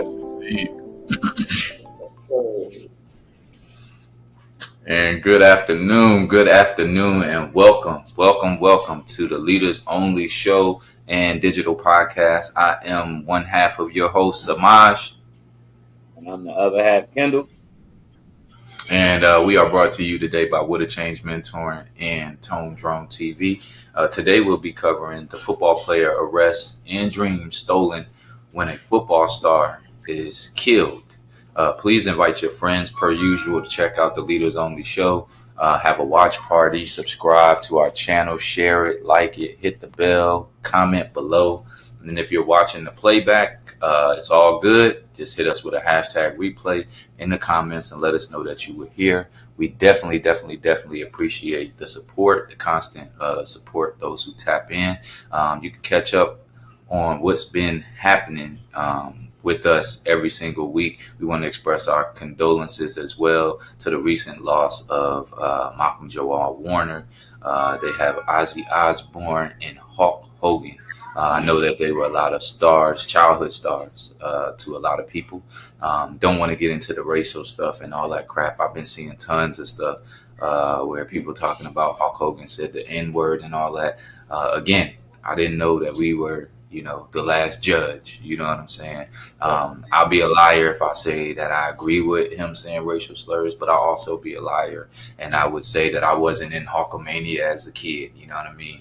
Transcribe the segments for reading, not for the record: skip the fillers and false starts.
Yes, indeed. So, And good afternoon, and welcome to the Leaders Only Show and Digital Podcast. I am one half of your host, Samaj, and on the other half, Kendall. and we are brought to you today by Would a Change Mentoring and Tone Drone TV. Today we'll be covering the football player arrest and dreams stolen when a football star is killed. Please invite your friends, per usual, to check out the Leaders Only Show. Have a watch party, subscribe to our channel, share it, like it, hit the bell, comment below. And then if you're watching the playback, it's all good. Just hit us with a hashtag replay in the comments and let us know that you were here. We definitely appreciate the support, the constant support, those who tap in. You can catch up on what's been happening with us every single week. We want to express our condolences as well to the recent loss of Malcolm Joel Warner. They have Ozzy Osbourne and Hulk Hogan. I know that they were a lot of stars, childhood stars to a lot of people. Don't want to get into the racial stuff and all that crap. I've been seeing tons of stuff where people talking about Hulk Hogan said the N word and all that. Again, I didn't know that we were, the last judge. You know what I'm saying? I'll be a liar if I say that I agree with him saying racial slurs, but I'll also be a liar and I would say that I wasn't in Hulkamania as a kid. You know what I mean?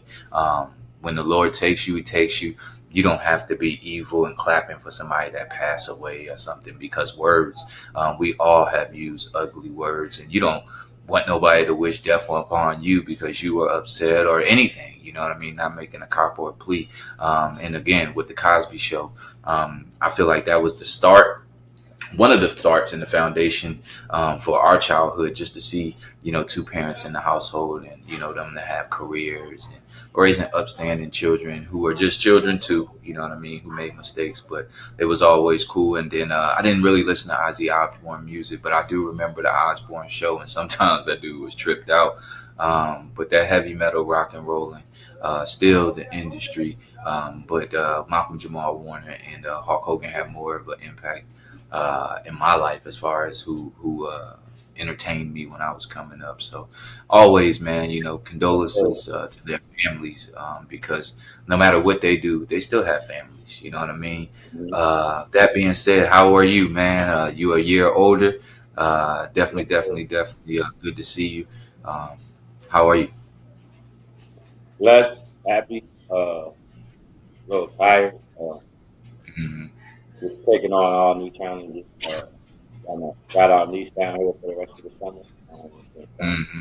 When the Lord takes you, he takes you. You don't have to be evil and clapping for somebody that passed away or something, because words, we all have used ugly words, and you don't want nobody to wish death upon you because you were upset or anything. You know what I mean? Not making a cop or a plea. And again, with the Cosby Show, I feel like that was the start, one of the starts in the foundation for our childhood, just to see, two parents in the household and, them to have careers and raising upstanding children who were just children too, you know what I mean, who made mistakes, but it was always cool. And then I didn't really listen to Ozzy Osbourne music, but I do remember the Osbourne show, and sometimes that dude was tripped out. But that heavy metal rock and rolling, still the industry. But Malcolm Jamal Warner and Hulk Hogan had more of an impact in my life as far as who entertained me when I was coming up. So always, man, condolences to their families, because no matter what they do, they still have families. You know what I mean? That being said, how are you, man? You a year older. Definitely good to see you. How are you? Blessed, happy, a little tired. Hmm. Just taking on all new challenges. Got our niece down here for the rest of the summer. Hmm.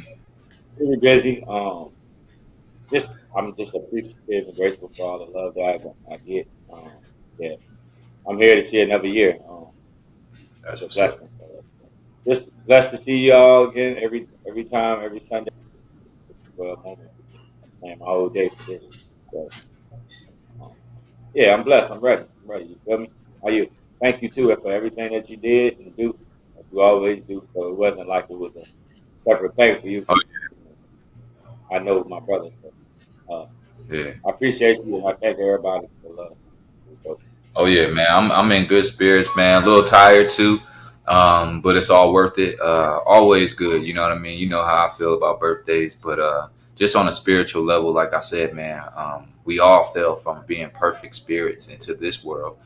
Really busy. Just I'm just appreciative and grateful for all the love that I get. Yeah, I'm here to see another year. That's It's a what's up. blessing. So, just blessed to see you all again every time, every Sunday. For a moment, I plan my whole day for this. So, um, yeah, I'm blessed. I'm ready. I'm ready. You feel me? How you? Thank you too for everything that you did and do, as you always do. So it wasn't like it was a separate thing for you. Oh I know my brother. So, yeah. I appreciate you, and I thank everybody for the love. So, Oh yeah, man. I'm in good spirits, man. A little tired too, but it's all worth it. Always good. You know what I mean. You know how I feel about birthdays, but just on a spiritual level, like I said, man, we all fell from being perfect spirits into this world.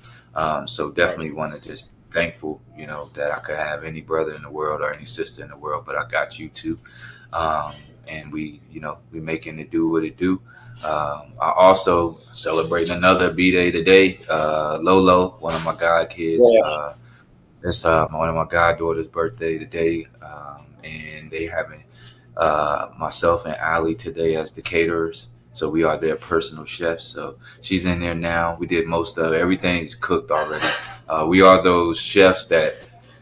So right. definitely want to just be thankful, that I could have any brother in the world or any sister in the world, but I got you too. Um, and we making it do what it do. I also celebrating another B day today. Lolo, one of my god kids. Yeah. It's one of my goddaughter's birthday today, and they having myself and Ali today as the caterers. So we are their personal chefs. So she's in there now. We did most of it. Everything's cooked already. We are those chefs that,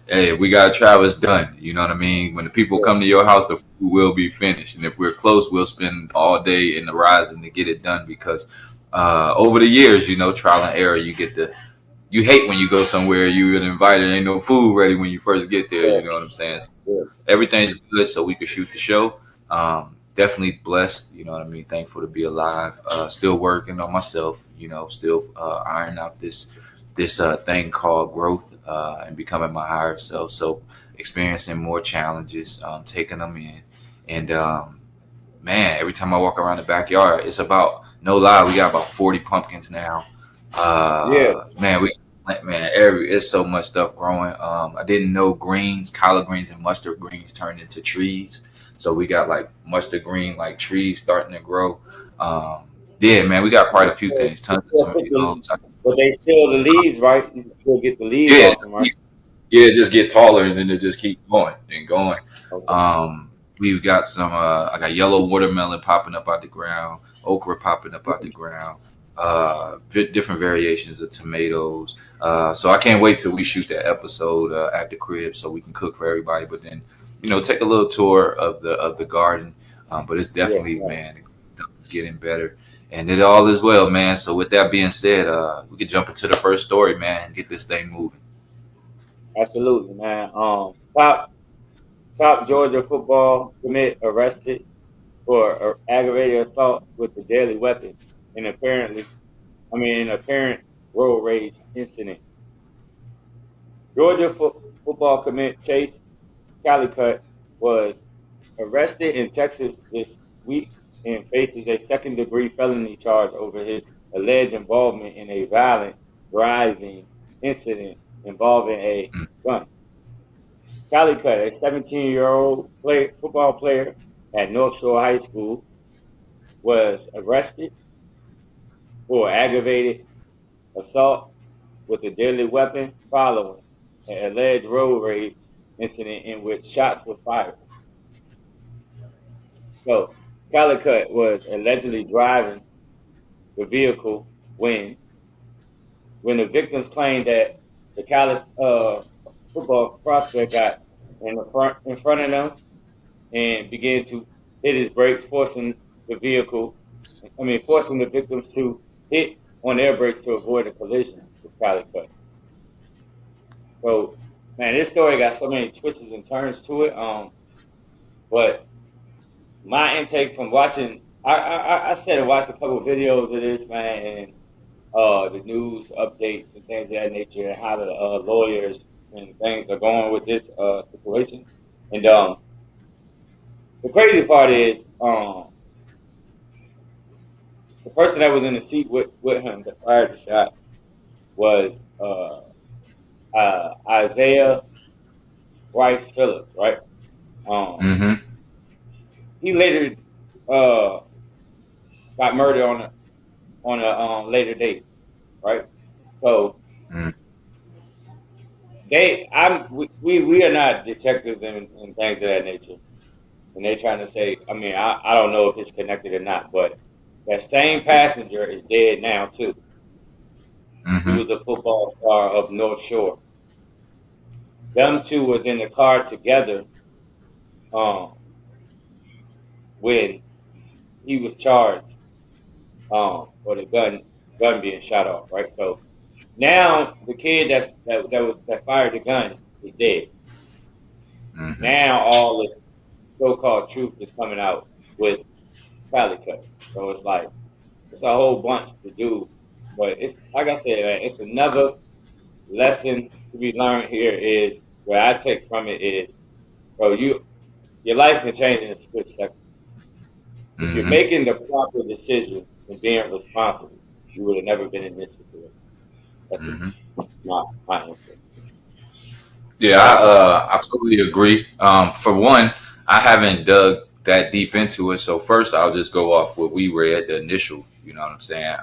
hey, we got to try what's done. You know what I mean? When the people Yeah. come to your house, the food will be finished. And if we're close, we'll spend all day in the rising to get it done, because over the years, trial and error, you hate when you go somewhere, you get invited, ain't no food ready when you first get there. Yeah. You know what I'm saying? Yeah. Everything's good, so we could shoot the show. Definitely blessed, you know what I mean? Thankful to be alive. Still working on myself, still ironing out this this thing called growth and becoming my higher self. So experiencing more challenges, taking them in, and man, every time I walk around the backyard, it's about no lie. We got about 40 pumpkins now. Yeah, Man, every it's so much stuff growing. I didn't know greens, collard greens, and mustard greens turned into trees. So we got like mustard green like trees starting to grow. Yeah, man, we got quite a few things. you Tons of still put the, tomatoes. but they still the leaves, right? You can still get the leaves Yeah, off them, right? yeah, just get taller and then it just keep going and going. Okay. Um, we've got some. I got yellow watermelon popping up out the ground, okra popping up out the ground, different variations of tomatoes. So I can't wait till we shoot that episode at the crib so we can cook for everybody. But then, take a little tour of the garden. But it's Yeah, definitely, right. man, it's getting better. And it all is well, man. So with that being said, we could jump into the first story, man, and get this thing moving. Absolutely, man. Top Georgia football commit arrested for aggravated assault with a deadly weapon, and an apparent road rage incident. Georgia football commit Chase Calicut was arrested in Texas this week and faces a second-degree felony charge over his alleged involvement in a violent driving incident involving a gun. Calicut, a 17-year-old football player at North Shore High School, was arrested for aggravated assault with a deadly weapon following an alleged road rage incident in which shots were fired. So, Calicut was allegedly driving the vehicle when the victims claimed that the college football prospect got in front of them and began to hit his brakes, forcing the victims to hit on their brakes to avoid a collision with Calicut. So, man, this story got so many twists and turns to it. But my intake from watching, I said I watched a couple of videos of this, man, and the news updates and things of that nature, and how the lawyers and things are going with this situation. And the crazy part is, the person that was in the seat with him that fired the shot was Isaiah Rice Phillips, right? Um, Mm-hmm. he later uh, got murdered on a later date, right? So Mm. we are not detectives and things of that nature, and they're trying to say. I mean, I don't know if it's connected or not, but that same passenger is dead now too. He Mm-hmm. was a football star of North Shore. Them two was in the car together um, when he was charged for the gun being shot off, right? So now the kid that fired the gun is dead. Mm-hmm. Now all this so-called truth is coming out with Calicut. So it's like it's a whole bunch to do, but it's like I said, man, it's another lesson to be learned here. Is what I take from it is, bro, your life can change in a split second. If you're Mm-hmm. making the proper decision and being responsible, you would have never been in this situation. That's Mm-hmm. my answer. Yeah, Go ahead. I totally agree. For one, I haven't dug that deep into it, so first I'll just go off what we read, the initial. You know what I'm saying?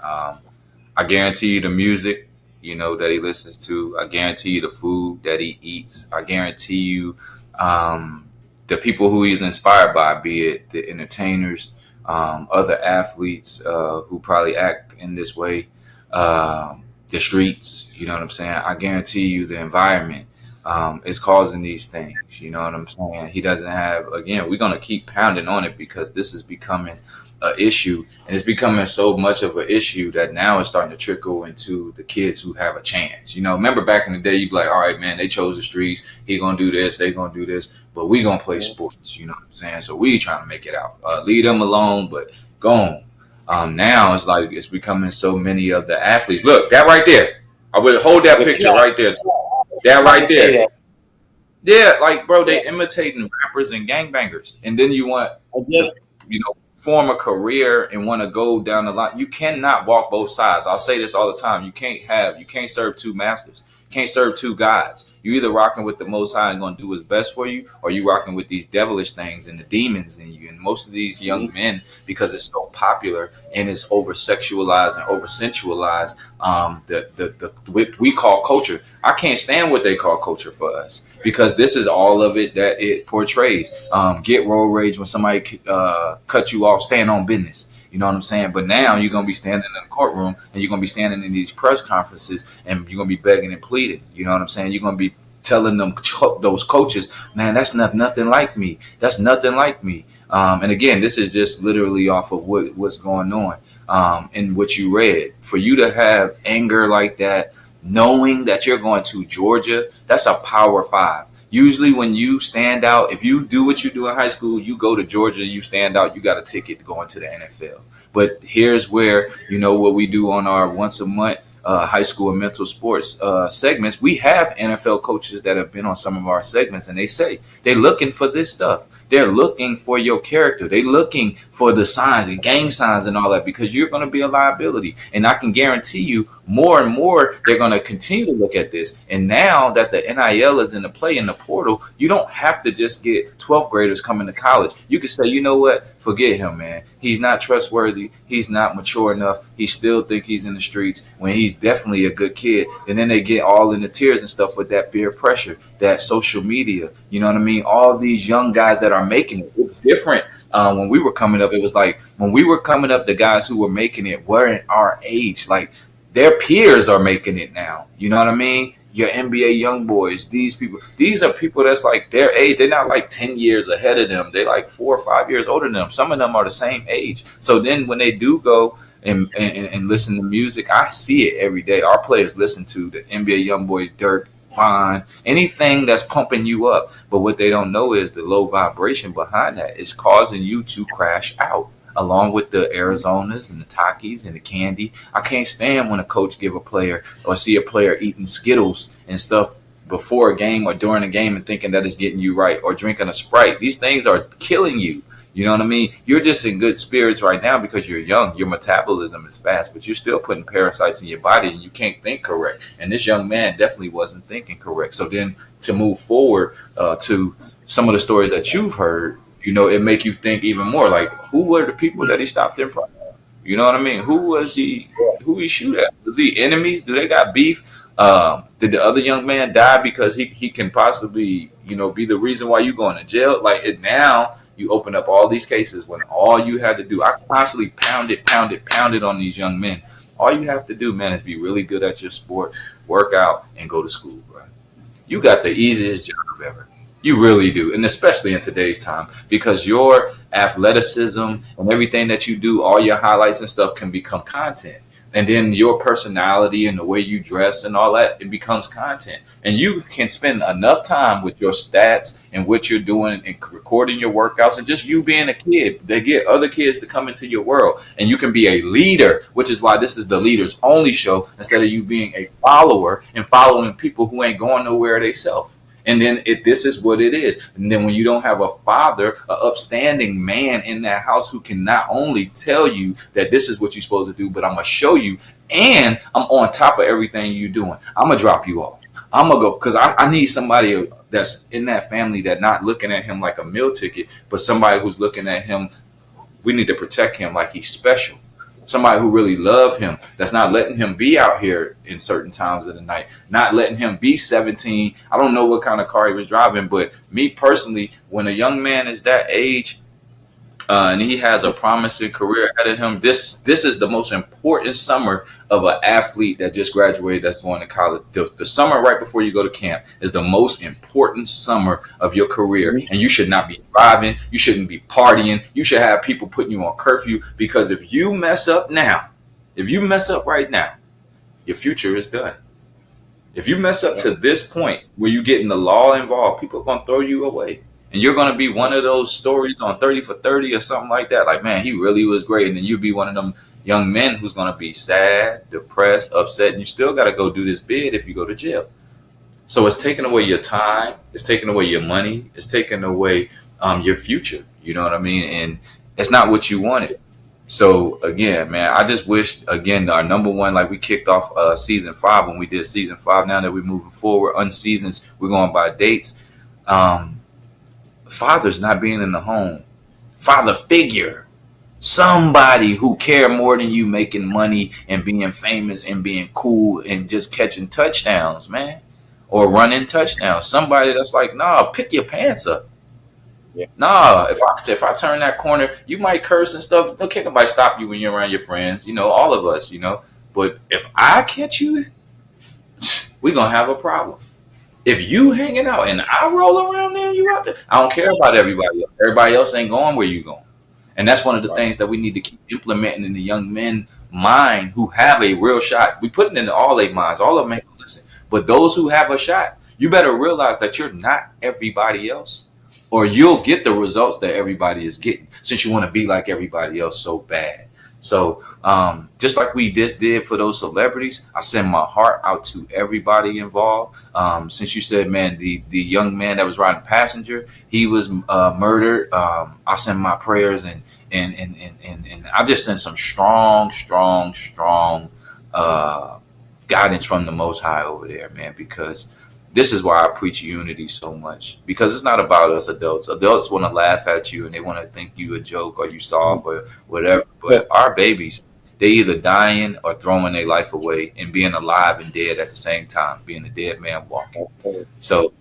I guarantee you the music, that he listens to. I guarantee you the food that he eats. I guarantee you the people who he's inspired by, be it the entertainers, other athletes who probably act in this way, the streets. You know what I'm saying? I guarantee you the environment is causing these things. You know what I'm saying? He doesn't have. Again, we're gonna keep pounding on it because this is becoming an issue, and it's becoming so much of an issue that now it's starting to trickle into the kids who have a chance. Remember back in the day, you'd be like, all right, man, they chose the streets. He gonna do this, they gonna do this, but we gonna play Mhm. sports. You know what I'm saying? So we trying to make it out. Leave them alone, but go on. Now it's like it's becoming so many of the athletes. Look, that right there. I would hold that But you picture know, right there. That I'm about right to say there. that. Yeah, like bro, Yeah. they imitating rappers and gangbangers, and then you want And then, to, form a career and want to go down the line. You cannot walk both sides. I'll say this all the time. You can't serve two masters. You can't serve two gods. You either rocking with the Most High and going to do what's best for you, or you rocking with these devilish things and the demons in you. And most of these young mhm, men, because it's so popular and it's over sexualized and over sensualized, the what we call culture. I can't stand what they call culture for us because this is all of it that it portrays. Get road rage when somebody cut you off, stand on business. You know what I'm saying? But now you're gonna be standing in the courtroom and you're gonna be standing in these press conferences and you're gonna be begging and pleading. You know what I'm saying? You're gonna be telling them those coaches, man, that's nothing like me. That's nothing like me. And again, this is just literally off of what's going on in what you read. For you to have anger like that, knowing that you're going to Georgia, that's a power five. Usually, when you stand out, if you do what you do in high school, you go to Georgia, you stand out, you got a ticket to go into the NFL. But here's where, what we do on our once a month high school and mental sports segments. We have NFL coaches that have been on some of our segments, and they say they're looking for this stuff. They're looking for your character. They're looking for the signs, the gang signs, and all that because you're going to be a liability. And I can guarantee you, more and more, they're going to continue to look at this. And now that the NIL is in the play in the portal, you don't have to just get 12th graders coming to college. You can say, you know what? Forget him, man. He's not trustworthy. He's not mature enough. He still think he's in the streets when he's definitely a good kid. And then they get all in the tears and stuff with that peer pressure, that social media. You know what I mean? All these young guys that are making it. It's different. When we were coming up, it was like when we were coming up, the guys who were making it weren't our age. Like their peers are making it now. You know what I mean? Your NBA young boys, these are people that's like their age. They're not like 10 years ahead of them. They're like 4 or 5 years older than them. Some of them are the same age. So then when they do go and listen to music, I see it every day. Our players listen to the NBA young boys, Dirk, Fine, anything that's pumping you up. But what they don't know is the low vibration behind that is causing you to crash out along with the Arizonas and the Takis and the candy. I can't stand when a coach give a player or see a player eating Skittles and stuff before a game or during a game and thinking that it's getting you right or drinking a Sprite. These things are killing you. You know what I mean? You're just in good spirits right now because you're young. Your metabolism is fast, but you're still putting parasites in your body and you can't think correct. And this young man definitely wasn't thinking correct. So then to move forward to some of the stories that you've heard, it make you think even more like who were the people that he stopped in front of? You know what I mean? Who was he? Who he shoot at? Was the enemies? Do they got beef? Did the other young man die because he can possibly be the reason why you going to jail? Like it now, you open up all these cases when all you had to do. I constantly pounded on these young men. All you have to do, man, is be really good at your sport, work out, and go to school, bro. You got the easiest job ever. You really do. And especially in today's time, because your athleticism and everything that you do, all your highlights and stuff can become content. And then your personality and the way you dress and all that, it becomes content. And you can spend enough time with your stats and what you're doing and recording your workouts and just you being a kid. They get other kids to come into your world and you can be a leader, which is why this is the leaders only show instead of you being a follower and following people who ain't going nowhere themselves. And then this is what it is. And then when you don't have a father, an upstanding man in that house who can not only tell you that this is what you're supposed to do, but I'm gonna show you, and I'm on top of everything you're doing. I'm gonna drop you off. I'm gonna go because I need somebody that's in that family that not looking at him like a meal ticket, but somebody who's looking at him. We need to protect him like he's special. Somebody who really love him, that's not letting him be out here in certain times of the night, not letting him be 17. I don't know what kind of car he was driving, but me personally, when a young man is that age, and he has a promising career ahead of him. This is the most important summer of an athlete that just graduated that's going to college. The summer right before you go to camp is the most important summer of your career, and you should not be driving. You shouldn't be partying. You should have people putting you on curfew because if you mess up now, if you mess up right now, your future is done. If you mess up yeah, to this point where you get in the law involved, people are gonna throw you away. And you're gonna be one of those stories on 30 for 30 or something like that. Like, man, he really was great. And then you'd be one of them, young men who's going to be sad, depressed, upset, and you still got to go do this bid if you go to jail. So it's taking away your time, it's taking away your money, it's taking away your future. You know what I mean? And it's not what you wanted. So again, man, I just wish again our number one, like we kicked off season 5 when we did season 5. Now that we're moving forward, unseasons, we're going by dates. Um, Fathers not being in the home, father figure, somebody who care more than you making money and being famous and being cool and just catching touchdowns, man, or running touchdowns. Somebody that's like, nah, pick your pants up. Yeah, Nah, if I turn that corner, you might curse and stuff. Don't can't nobody stop you when you're around your friends. You know, all of us. You know, but if I catch you, we gonna have a problem. If you hanging out and I roll around there, you out there. I don't care about everybody else. Everybody else ain't going where you going. And that's one of the right. things that we need to keep implementing in the young men mind who have a real shot. We put it into all their minds. All of them ain't gonna listen. But those who have a shot, you better realize that you're not everybody else. Or you'll get the results that everybody is getting since you want to be like everybody else so bad. So just like we just did for those celebrities, I send my heart out to everybody involved. Since you said, man, the young man that was riding passenger, he was murdered. I send my prayers and I just send some strong uh, guidance from the Most High over there, man, because this is why I preach unity so much. Because it's not about us adults. Adults want to laugh at you and they want to think you a joke or you soft or whatever. Yeah, But our babies, they either dying or throwing their life away and being alive and dead at the same time, being a dead man walking. that's cool. So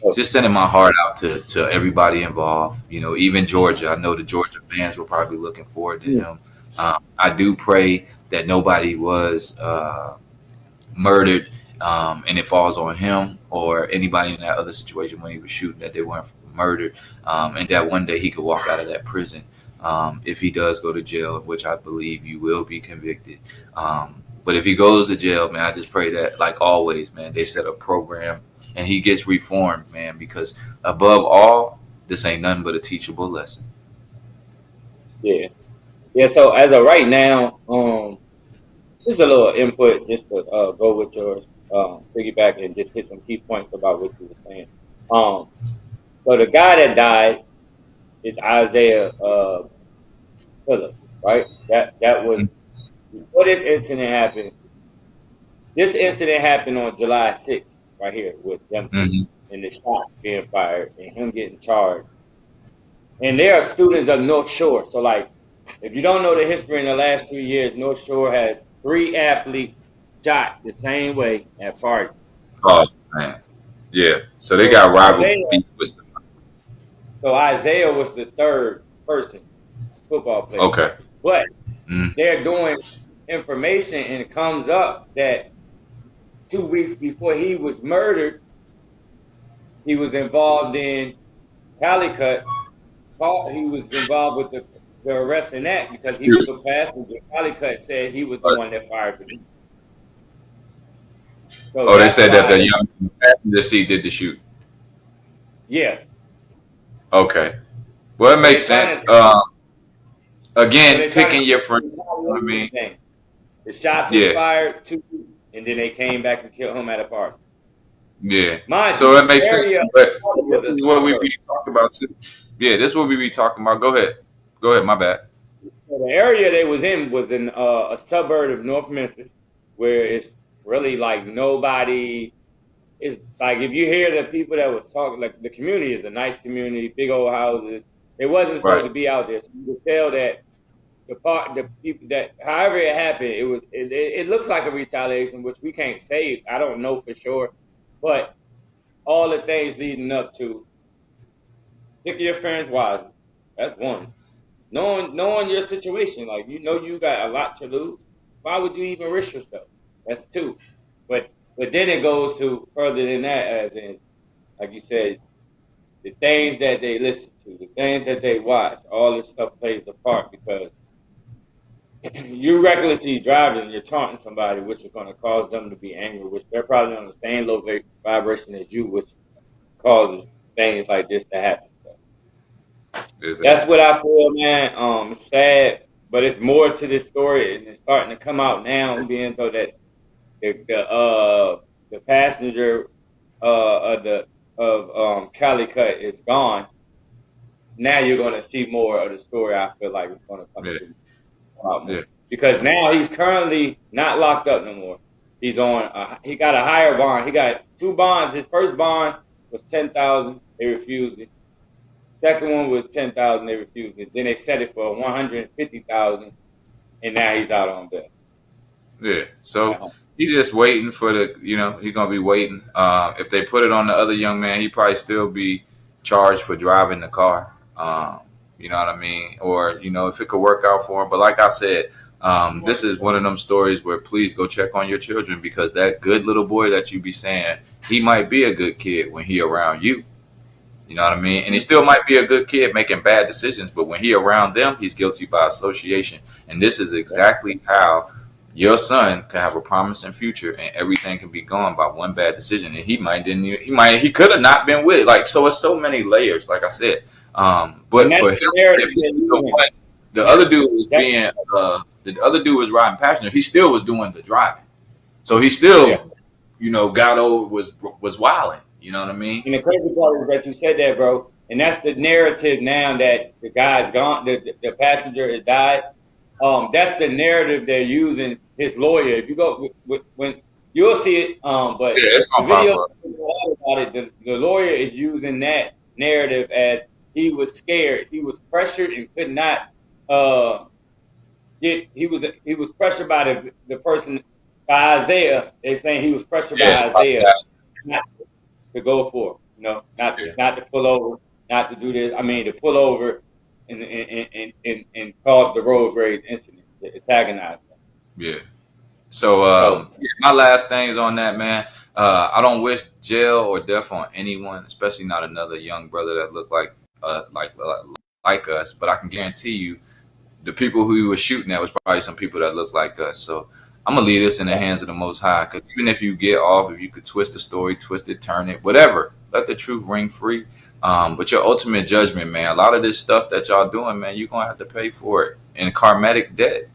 Oh, just sending my heart out to everybody involved. You know, even Georgia. I know the Georgia fans were probably looking forward to mm, him. I do pray that nobody was murdered, and it falls on him or anybody in that other situation when he was shooting, that they weren't murdered, and that one day he could walk out of that prison, if he does go to jail, which I believe you will be convicted. But if he goes to jail, man, I just pray that, like always, man, they set a program and he gets reformed, man, because above all, this ain't nothing but a teachable lesson. yeah, yeah. So as of right now, just a little input, just to go with yours, piggyback and just hit some key points about what you were saying. Um, so the guy that died is Isaiah Phillips, right? That was before this incident happened. This incident happened on July 6th, right here, with them Mm-hmm. and the shots being fired and him getting charged. And they are students of North Shore. So, like, if you don't know the history in the last 2 years, North Shore has 3 athletes shot the same way at parties. Oh man, yeah. So they So got rival Isaiah, beef with them. so Isaiah was the third person, football player. Okay. But Mm-hmm. they're doing information, and it comes up that 2 weeks before he was murdered, he was involved in Calicut. He was involved with the arrest in that because he was a passenger. Calicut said he was the one that fired the gun. So Oh, they that's said that the why, young passenger seat did the shoot. yeah. Okay. Well, it So makes they're trying sense. to, so Again, they're trying picking to your say friends. it's You know what I not mean? thing. The shots was Yeah. fired 2 weeks, and then they came back and killed him at a party. Yeah. Mind So you, it the makes sense. area But was this a is what we suburb. be talking about too. Yeah, this is what we be talking about. Go ahead. Go ahead. My bad. So the area they was in a suburb of North Memphis, where it's really like nobody. It's like if you hear the people that was talking, like the community is a nice community, big old houses. It wasn't supposed Right. to be out there. So you could tell that the people that however it happened, it looks like a retaliation, which we can't say. I don't know for sure, but all the things leading up to pick your friends wisely. That's one. Knowing your situation, like you know you got a lot to lose. Why would you even risk yourself? That's two. But then it goes to further than that, as in like you said, the things that they listen to, the things that they watch, all this stuff plays a part because you recklessly driving and you're taunting somebody, which is going to cause them to be angry, which they're probably on the same low vibration as you, which causes things like this to happen. So that's Exactly. what I feel, man. It's sad. but it's more to this story, and it's starting to come out now. Being told that the passenger of the of Calicut is gone. Now you're going to see more of the story. I feel like it's going to come Yeah, to out more yeah, because now he's currently not locked up no more. He's on. He got a higher bond. He got two bonds. His first bond was 10,000. They refused it. Second one was 10,000. They refused it. Then they set it for 150,000, and now he's out on bail yeah. at So home. he's just waiting for he's gonna be waiting. If they put it on the other young man, he probably still be charged for driving the car. You know what I mean? Or if it could work out for him. But like I said, this is one of them stories where please go check on your children because that good little boy that you be saying he might be a good kid when he around you. You know what I mean? And he still might be a good kid making bad decisions, but when he around them, he's guilty by association. And this is exactly how your son can have a promising future, and everything can be gone by one bad decision. And he could have not been with it. Like so, it's so many layers. Like I said, And but that's for him, the narrative if he they're was the using. one, the That's other dude was that's being, the other dude was riding passenger. He still was doing the driving, so he yeah. still, got over was wilding. You know what I mean? And the crazy part is that you said that, bro. And that's the narrative now that the guy's gone, the passenger has died. That's the narrative they're using. His lawyer, if you go when you'll see it, Yeah, but it's the gonna pop video up. about it, the lawyer is using that narrative as he was scared, he was pressured, and could not uh, he was pressured by the person by Isaiah. They're saying he was pressured Yeah, by Isaiah not to go for it, yeah, not to pull over, not to do this. I mean, to pull over and cause the road rage incident, to antagonize them. yeah. So, So yeah, my last things on that, man. I don't wish jail or death on anyone, especially not another young brother that looked like us. But I can guarantee you, the people who he was shooting at was probably some people that look like us. So I'm gonna leave this in the hands of the Most High. Because even if you get off, if you could twist the story, twist it, turn it, whatever, let the truth ring free. But your ultimate judgment, man, a lot of this stuff that y'all doing, man, you're gonna have to pay for it in karmatic debt.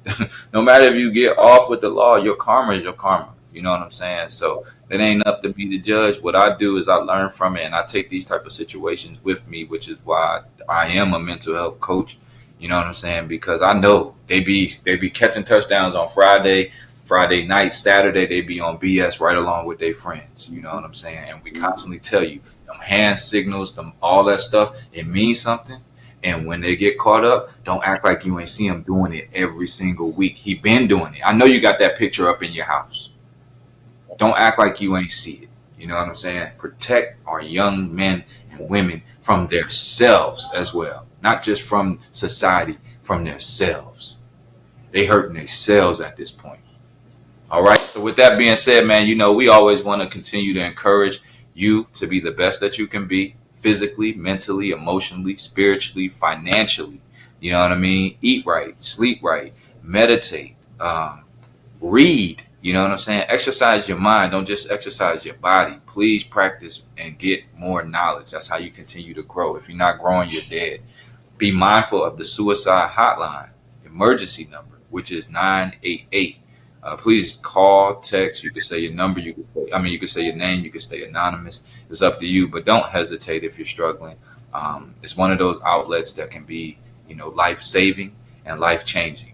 No matter if you get off with the law, your karma is your karma. You know what I'm saying? So it ain't up to me to judge. What I do is I learn from it and I take these type of situations with me, which is why I am a mental health coach. You know what I'm saying? Because I know they be catching touchdowns on Friday night, Saturday they be on BS right along with their friends. You know what I'm saying? And we constantly tell you them hand signals, them all that stuff, it means something. And when they get caught up, don't act like you ain't see him doing it every single week. He been doing it. I know you got that picture up in your house. Don't act like you ain't see it. You know what I'm saying? Protect our young men and women from themselves as well, not just from society, from themselves. They hurting themselves at this point. All right. So with that being said, man, we always want to continue to encourage you to be the best that you can be physically, mentally, emotionally, spiritually, financially. You know what I mean? Eat right, sleep right, meditate, read. You know what I'm saying? Exercise your mind. Don't just exercise your body. Please practice and get more knowledge. That's how you continue to grow. If you're not growing, you're dead. Be mindful of the suicide hotline emergency number, which is 988. Please call, text. You can say your number. You can say your name. You can stay anonymous. It's up to you, but don't hesitate if you're struggling. It's one of those outlets that can be, life saving and life changing.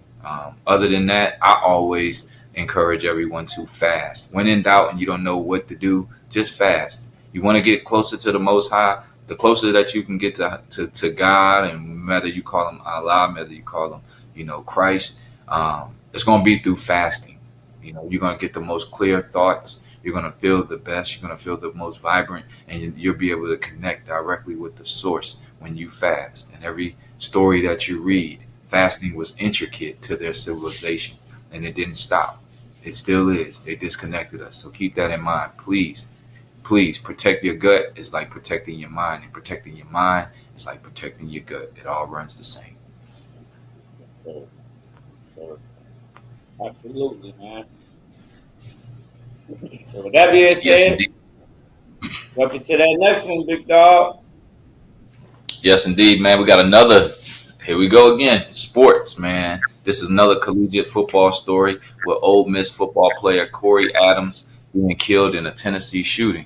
Other than that, I always encourage everyone to fast. When in doubt and you don't know what to do, just fast. You want to get closer to the Most High. The closer that you can get to God, and whether you call him Allah, whether you call him, Christ, it's going to be through fasting. You're going to get the most clear thoughts. You're going to feel the best. You're going to feel the most vibrant, and you'll be able to connect directly with the source when you fast. And every story that you read, fasting was intricate to their civilization, and it didn't stop. It still is. They disconnected us. So keep that in mind, please. Please protect your gut. It's like protecting your mind, and protecting your mind is like protecting your gut. It all runs the same. so, so absolutely, man. So with that being Yes, said, indeed. jump into that next one, big dog. Yes, indeed, man. We got another. Here we go again. Sports, man. This is another collegiate football story with Ole Miss football player Corey Adams being killed in a Tennessee shooting.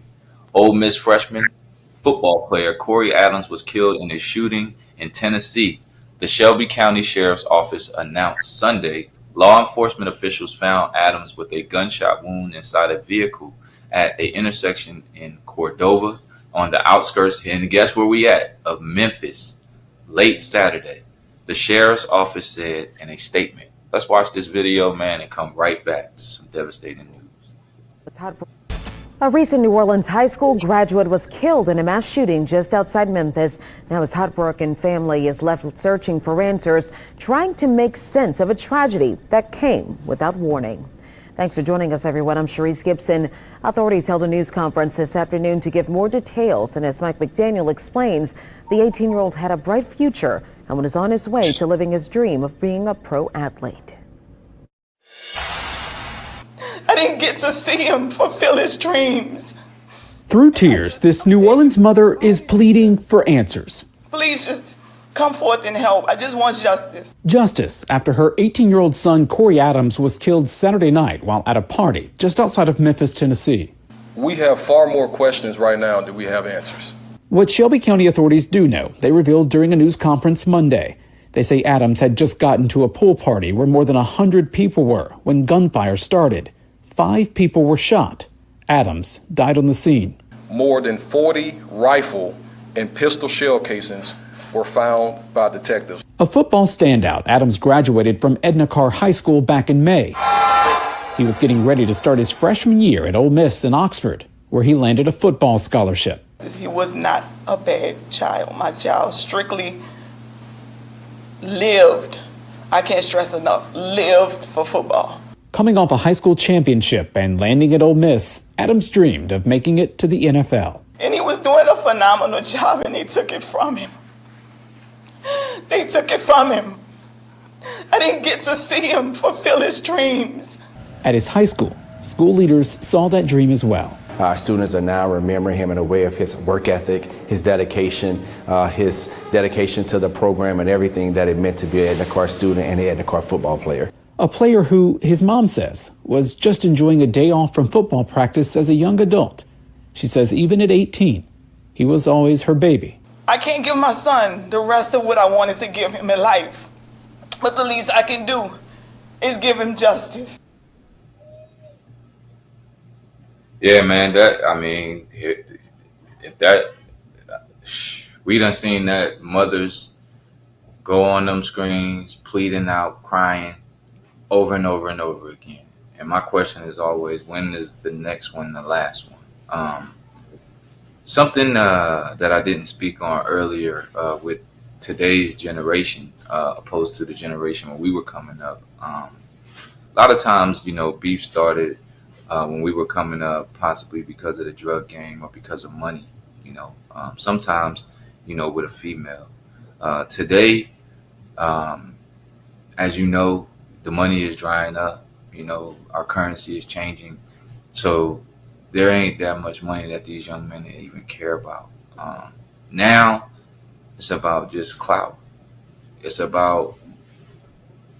Ole Miss freshman football player Corey Adams was killed in a shooting in Tennessee. The Shelby County Sheriff's Office announced Sunday law enforcement officials found Adams with a gunshot wound inside a vehicle at an intersection in Cordova on the outskirts, and guess where we at, of Memphis, late Saturday. The sheriff's office said in a statement. Let's watch this video, man, and come right back to some devastating news. A recent New Orleans high school graduate was killed in a mass shooting just outside Memphis. Now his heartbroken family is left searching for answers, trying to make sense of a tragedy that came without warning. Thanks for joining us, everyone. I'm Sharice Gibson. Authorities held a news conference this afternoon to give more details. And as Mike McDaniel explains, the 18-year-old had a bright future and was on his way to living his dream of being a pro athlete. I didn't get to see him fulfill his dreams. Through tears, this New Orleans mother is pleading for answers. Please just come forth and help. I just want justice. Justice after her 18-year-old son, Corey Adams, was killed Saturday night while at a party just outside of Memphis, Tennessee. We have far more questions right now than we have answers. What Shelby County authorities do know, they revealed during a news conference Monday. They say Adams had just gotten to a pool party where more than 100 people were when gunfire started. 5 people were shot. Adams died on the scene. More than 40 rifle and pistol shell casings were found by detectives. A football standout, Adams graduated from Edna Carr High School back in May. He was getting ready to start his freshman year at Ole Miss in Oxford, where he landed a football scholarship. He was not a bad child. My child strictly lived, I can't stress enough, lived for football. Coming off a high school championship and landing at Ole Miss, Adams dreamed of making it to the NFL. And he was doing a phenomenal job, and they took it from him. They took it from him. I didn't get to see him fulfill his dreams. At his high school, school leaders saw that dream as well. Our students are now remembering him in a way of his work ethic, his dedication to the program and everything that it meant to be an Edna Carr student and an Edna Carr football player. A player who, his mom says, was just enjoying a day off from football practice as a young adult. She says even at 18, he was always her baby. I can't give my son the rest of what I wanted to give him in life, but the least I can do is give him justice. Yeah, man, we done seen that mothers go on them screens, pleading out, crying over and over and over again. And my question is always, when is the next one the last one? Something that I didn't speak on earlier with today's generation, opposed to the generation when we were coming up. A lot of times, beef started when we were coming up, possibly because of the drug game or because of money, sometimes, with a female. Today, as you know, the money is drying up, our currency is changing. So there ain't that much money that these young men even care about. Now it's about just clout. It's about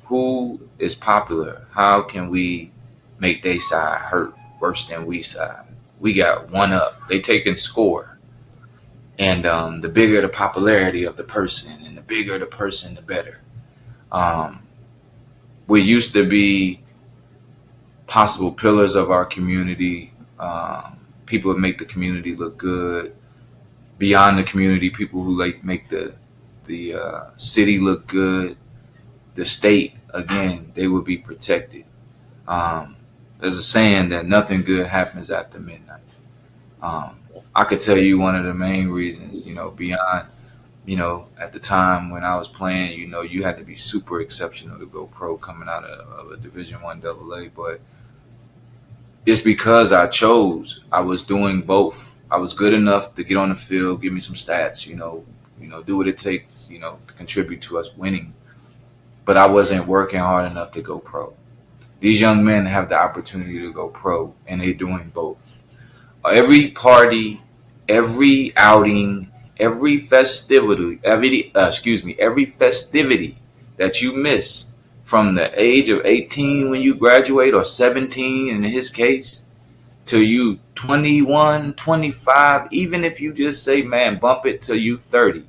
who is popular. How can we make they side hurt worse than we side? We got one up. They taking score. And the bigger the popularity of the person and the bigger the person, the better. We used to be possible pillars of our community. People that make the community look good. Beyond the community, people who make the city look good. The state, again, they will be protected. There's a saying that nothing good happens after midnight. I could tell you one of the main reasons, beyond, at the time when I was playing, you had to be super exceptional to go pro coming out of a Division I AA, but it's because I was doing both. I was good enough to get on the field, give me some stats, do what it takes, to contribute to us winning. But I wasn't working hard enough to go pro. These young men have the opportunity to go pro, and they're doing both. Every party, every outing, every festivity that you miss, from the age of 18 when you graduate, or 17 in his case, till you 21, 25, even if you just say, man, bump it till you 30,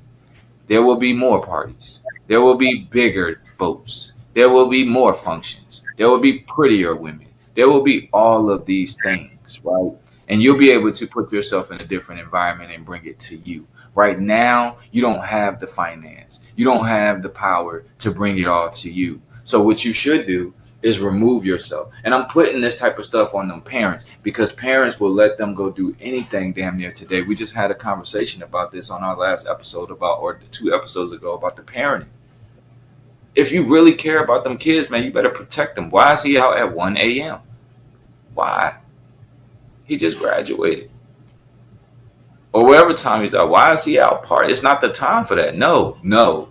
there will be more parties. There will be bigger boats. There will be more functions. There will be prettier women. There will be all of these things, right? And you'll be able to put yourself in a different environment and bring it to you. Right now, you don't have the finance. You don't have the power to bring it all to you. So what you should do is remove yourself. And I'm putting this type of stuff on them parents, because parents will let them go do anything damn near today. We just had a conversation about this on our last episode about, or 2 episodes ago, about the parenting. If you really care about them kids, man, you better protect them. Why is he out at 1 a.m.? Why? He just graduated. Or whatever time he's out. Why is he out partying? It's not the time for that. No.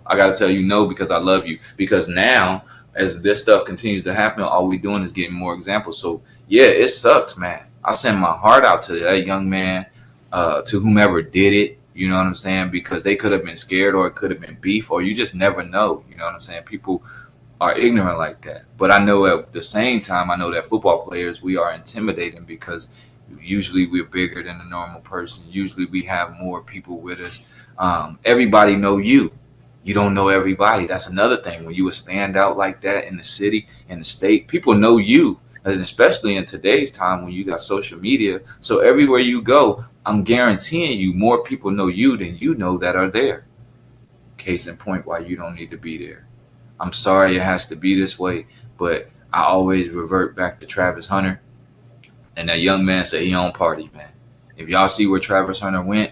I got to tell you no, because I love you. Because now, as this stuff continues to happen, all we doing is getting more examples. So, yeah, it sucks, man. I send my heart out to that young man, to whomever did it. You know what I'm saying? Because they could have been scared, or it could have been beef, or you just never know. You know what I'm saying? People are ignorant like that. But I know at the same time, I know that football players, we are intimidating, because usually we're bigger than a normal person. Usually we have more people with us. Everybody know you. You don't know everybody. That's another thing. When you would stand out like that in the city, in the state, people know you. And especially in today's time when you got social media. So everywhere you go, I'm guaranteeing you more people know you than you know that are there. Case in point, why you don't need to be there. I'm sorry it has to be this way, but I always revert back to Travis Hunter. And that young man said he on party, man. If y'all see where Travis Hunter went,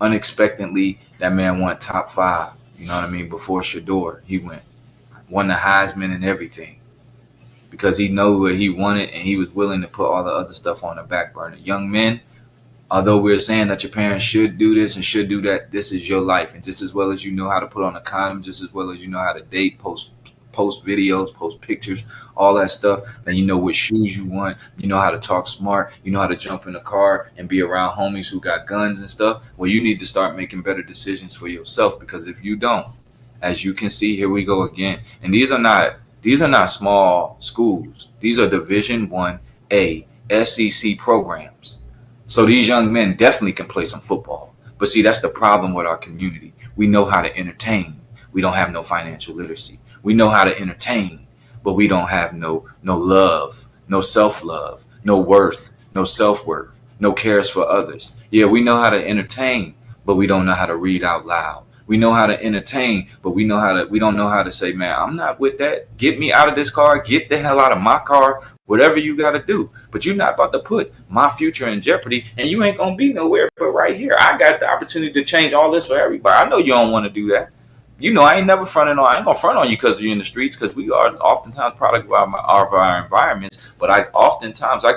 unexpectedly, that man went top 5. You know what I mean? Before Shador, he won the Heisman and everything, because he knew what he wanted, and he was willing to put all the other stuff on the back burner. Young men, although we're saying that your parents should do this and should do that, this is your life. And just as well as you know how to put on a condom, just as well as you know how to date, post videos, post pictures, all that stuff, then you know what shoes you want, you know how to talk smart, you know how to jump in a car and be around homies who got guns and stuff. Well, you need to start making better decisions for yourself, because if you don't, as you can see, here we go again. And these are not small schools. These are Division 1A SEC programs. So these young men definitely can play some football. But see, that's the problem with our community. We know how to entertain. We don't have no financial literacy. We know how to entertain, but we don't have no love, no self-love, no worth, no self-worth, no cares for others. Yeah, we know how to entertain, but we don't know how to read out loud. We know how to entertain, but we don't know how to say, man, I'm not with that. Get me out of this car. Get the hell out of my car. Whatever you got to do. But you're not about to put my future in jeopardy, and you ain't going to be nowhere but right here. I got the opportunity to change all this for everybody. I know you don't want to do that. You know, I ain't going to front on you because you're in the streets, because we are oftentimes product of our environments. But I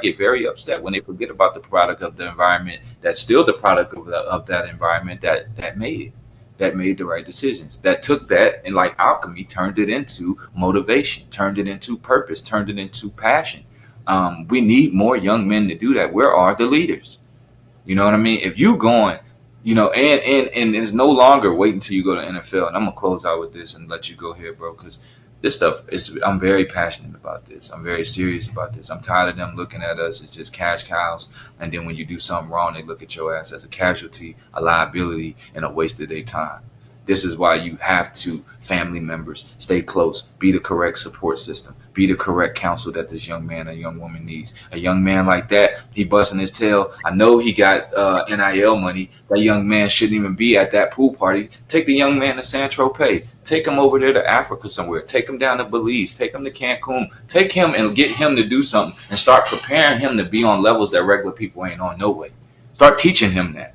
get very upset when they forget about the product of the environment that's still the product of that environment that made it. That made the right decisions, that took that and, like alchemy, turned it into motivation, turned it into purpose, turned it into passion. We need more young men to do that. Where are the leaders? You know what I mean? If you going, you know, and it's no longer wait until you go to NFL. And I'm gonna close out with this and let you go here, bro, because this stuff I'm very passionate about this. I'm very serious about this. I'm tired of them looking at us as just cash cows, and then when you do something wrong, they look at your ass as a casualty, a liability, and a waste of their time. This is why you have to, family members, stay close, be the correct support system, be the correct counsel that this young man or young woman needs. A young man like that, he busting his tail. I know he got NIL money. That young man shouldn't even be at that pool party. Take the young man to San Tropez. Take him over there to Africa somewhere. Take him down to Belize. Take him to Cancun. Take him and get him to do something and start preparing him to be on levels that regular people ain't on no way. Start teaching him that.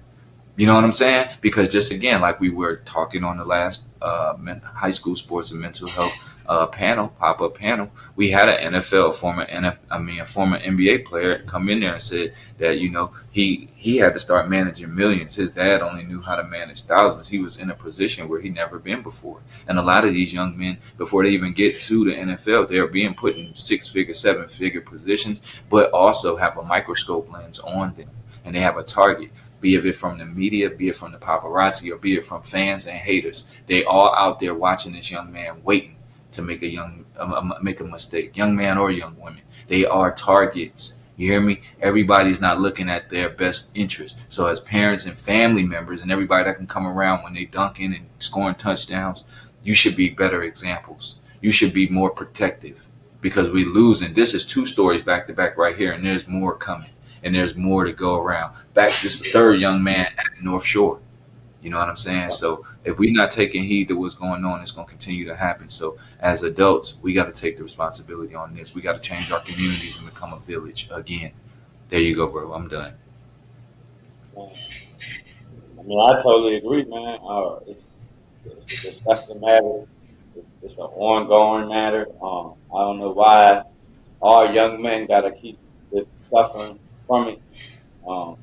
You know what I'm saying? Because just again, like we were talking on the last high school sports and mental health pop-up panel, we had an a former NBA player come in there and said that, you know, he had to start managing millions. His dad only knew how to manage thousands. He was in a position where he'd never been before. And a lot of these young men, before they even get to the NFL, they're being put in 6-figure, 7-figure positions, but also have a microscope lens on them, and they have a target. Be it from the media, be it from the paparazzi, or be it from fans and haters. They all out there watching this young man, waiting to make a mistake, young man or young woman. They are targets. You hear me? Everybody's not looking at their best interest. So as parents and family members and everybody that can come around when they dunking and scoring touchdowns, you should be better examples. You should be more protective because we losing. This is two stories back to back right here, and there's more coming, and there's more to go around. Back this third young man at North Shore. You know what I'm saying? So if we're not taking heed to what's going on, it's going to continue to happen. So as adults, we got to take the responsibility on this. We got to change our communities and become a village again. There you go, bro. I'm done. I mean, I totally agree, man. It's a disgusting matter. It's an ongoing matter. I don't know why all young men gotta keep suffering from it. Um,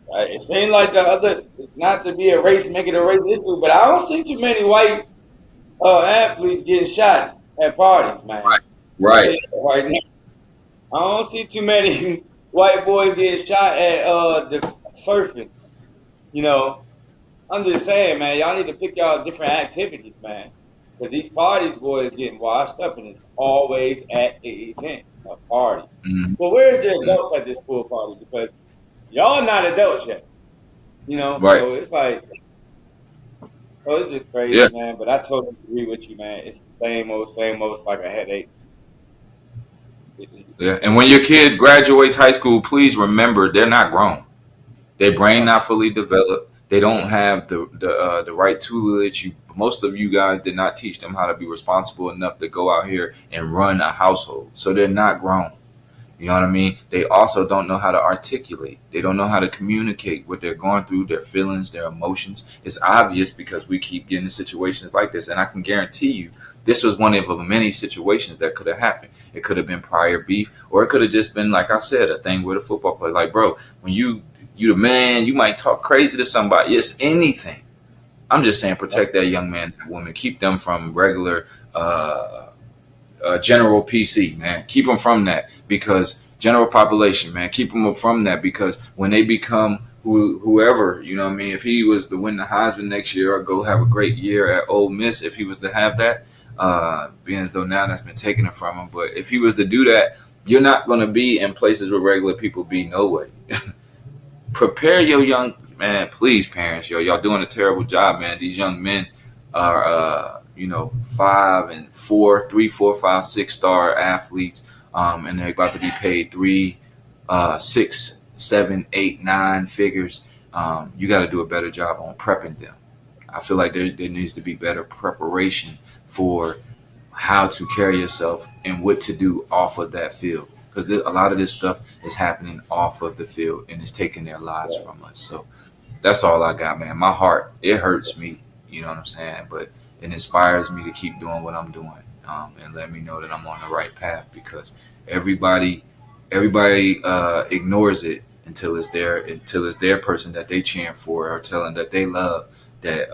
it seems like the other, not to be a race, make it a race issue, but I don't see too many white athletes getting shot at parties, man. Right. I tell Right. you right now, I don't see too many white boys getting shot at the surfing. You know, I'm just saying, man, y'all need to pick y'all different activities, man. Because these parties, boys, getting washed up, and it's always at the event, a party. Mhm. But where's the Mhm. adults at this pool party? Because y'all not adults yet, you know. Right. So it's like, oh, it's just Yeah. crazy, man. But I totally agree with you, man. It's the same old. It's like a headache. Yeah. And when your kid graduates high school, please remember they're not grown. Their brain Right. not fully developed. They don't have the right tutelage. Most of you guys did not teach them how to be responsible enough to go out here and run a household. So they're not grown. You know what I mean? They also don't know how to articulate. They don't know how to communicate what they're going through, their feelings, their emotions. It's obvious because we keep getting in situations like this. And I can guarantee you, this was one of the many situations that could have happened. It could have been prior beef, or it could have just been, like I said, a thing with a football player. Like, bro, when you the man, you might talk crazy to somebody. It's anything. I'm just saying, protect that young man, that woman, keep them from regular general PC, man. Keep them from that because general population, man. Keep them from that because when they become whoever, you know what I mean? If he was to win the Heisman next year or go have a great year at Ole Miss, if he was to have that, being as though now that's been taken from him, but if he was to do that, you're not going to be in places where regular people be no way. Prepare your young man, please, parents. Y'all doing a terrible job, man. These young men are, 5 and 4, 3, 4, 5, 6 star athletes, and they're about to be paid 3, 6, 7, 8, 9 figures. You got to do a better job on prepping them. I feel like there needs to be better preparation for how to carry yourself and what to do off of that field because a lot of this stuff is happening off of the field and it's taking their lives from us. So that's all I got, man. My heart, it hurts me, you know what I'm saying, but it inspires me to keep doing what I'm doing, and let me know that I'm on the right path because everybody everybody ignores it until it's their person that they cheering for or telling that they love that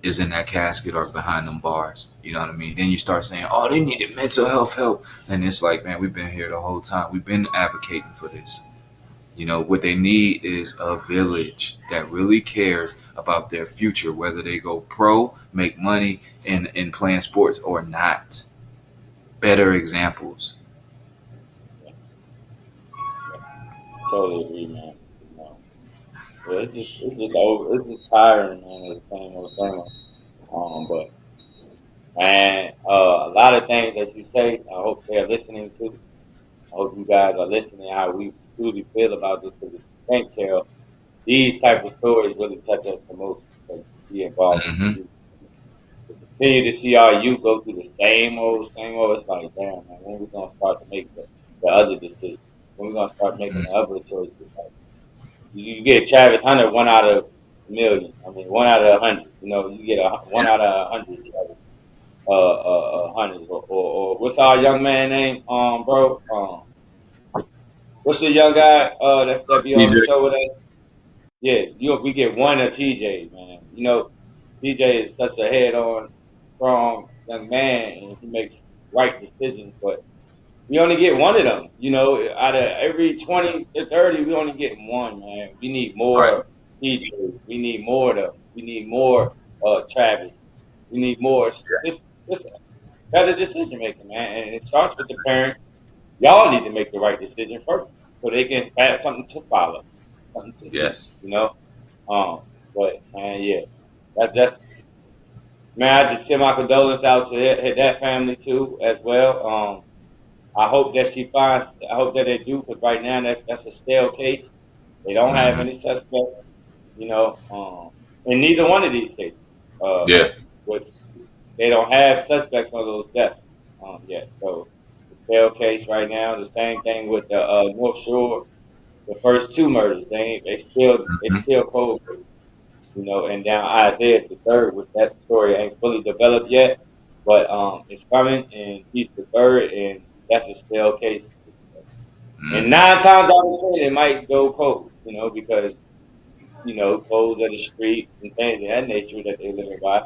is in that casket or behind them bars. You know what I mean? Then you start saying, "Oh, they needed mental health help," and it's like, man, we've been here the whole time. We've been advocating for this. You know what they need is a village that really cares about their future, whether they go pro, make money in playing sports or not. Better examples. Totally agree, man. You know, yeah, it's just over. It's just tiring, man. It's the same old thing. But man, a lot of things that you say, I hope they're listening to. I hope you guys are listening how we truly feel about this because you can't tell these type of stories really touch us the most because we involved in the Hmm. youth. To continue to see our youth go through the same old, it's like, damn, man, when we gonna start to make the other decisions? When we gonna start making the other choices? Like, you get Travis Hunter 1 out of 1,000,000. I mean, 1 out of 100. You know, you get a Yeah. 1 out of 100 Travis Hunters or what's our young man name? Bro, what's the young guy that be on the TJ. show with us? Yeah, we get one of TJ, man. You know, TJ is such a head on, strong young man, and he makes right decisions. But we only get one of them. You know, out of every 20 to 30, we only get one, man. We need Right. more TJs. We need more of them. We need more Travis. We need more. This, this. better decision making, man. And it starts with the parents. Y'all need to make the right decision first, so they can have something to follow, something to see. Yes. Um, but man, yeah, that's man. I just send my condolences out to that family too, as well. I hope that she finds. I hope that they do, because right now that's a stale case. They don't have Hmm. any suspects, in neither one of these cases. Uh, Yeah. which they don't have suspects on those deaths yet. So the stale case right now. The same thing with the North Shore, the first two murders. It's still cold case, and now Isaiah's the third, which that story ain't fully developed yet, but it's coming, and he's the third, and that's a stale case. And Hmm. 9 times out of 10, it might go cold, because codes of the street and things of that nature that they living by.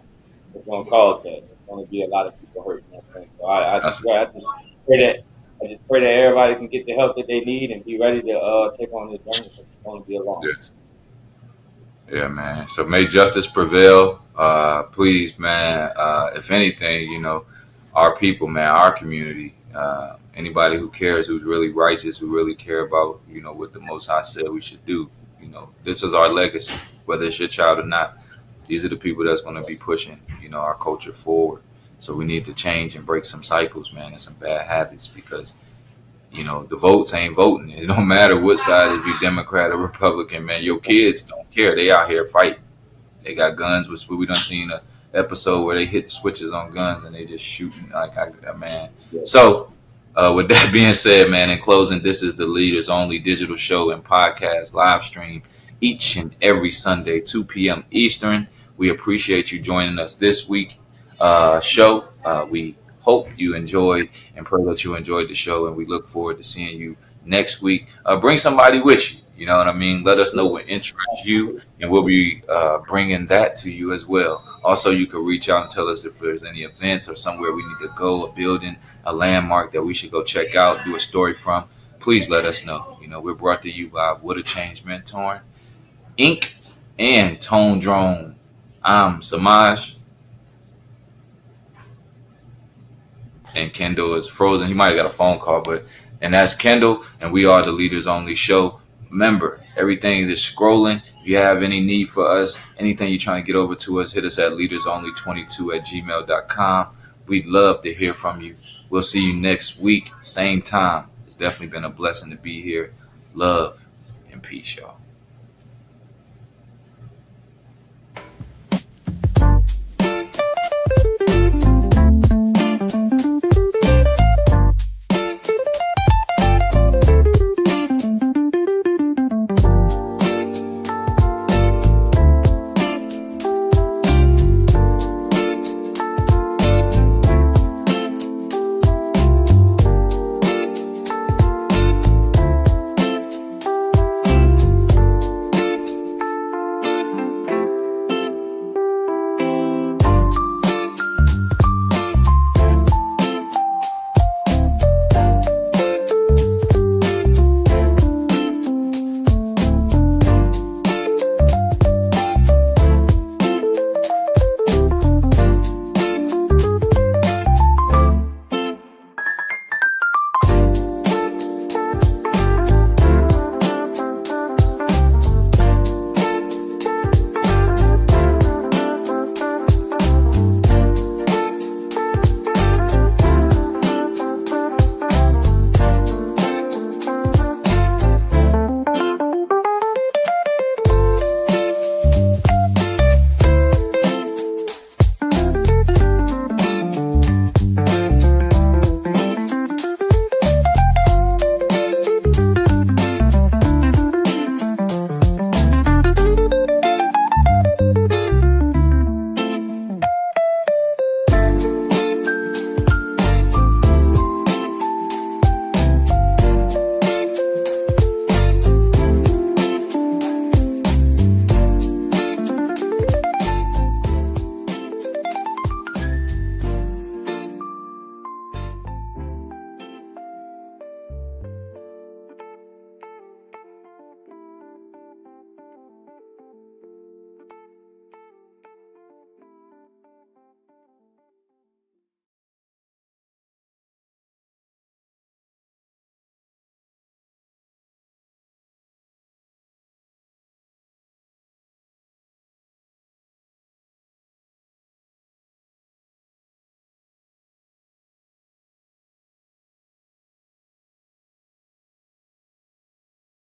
It's going to cause that. It's going to be a lot of people hurt. You know what I'm saying? So That's pray that I just pray that everybody can get the help that they need and be ready to take on this journey. It's going to be a long. yes. Yeah, man. So may justice prevail. Please, man. If anything, our people, man, our community, anybody who cares, who's really righteous, who really care about, what the Most High said we should do. This is our legacy, whether it's your child or not. These are the people that's going to be pushing, our culture forward. So we need to change and break some cycles, man, and some bad habits because the votes ain't voting. It don't matter what side, if you Democrat or Republican, man. Your kids don't care. They out here fighting. They got guns, which we done seen a episode where they hit switches on guns and they just shooting like man. Yeah. So, with that being said, man, in closing, this is the Leaders Only digital show and podcast live stream each and every Sunday, 2 p.m. Eastern. We appreciate you joining us this week show. We hope you enjoyed and pray that you enjoyed the show, and we look forward to seeing you next week. Bring somebody with you. You know what I mean? Let us know what interests you, and we'll be bringing that to you as well. Also, you can reach out and tell us if there's any events or somewhere we need to go, a building, a landmark that we should go check out, do a story from. Please let us know. We're brought to you by What a Change Mentoring, Inc. and Tone Drone. I'm Samaj, and Kendall is frozen. He might have got a phone call, and that's Kendall, and we are the Leaders Only show. Remember, everything is scrolling. If you have any need for us, anything you're trying to get over to us, hit us at leadersonly22@gmail.com. We'd love to hear from you. We'll see you next week, same time. It's definitely been a blessing to be here. Love and peace, y'all.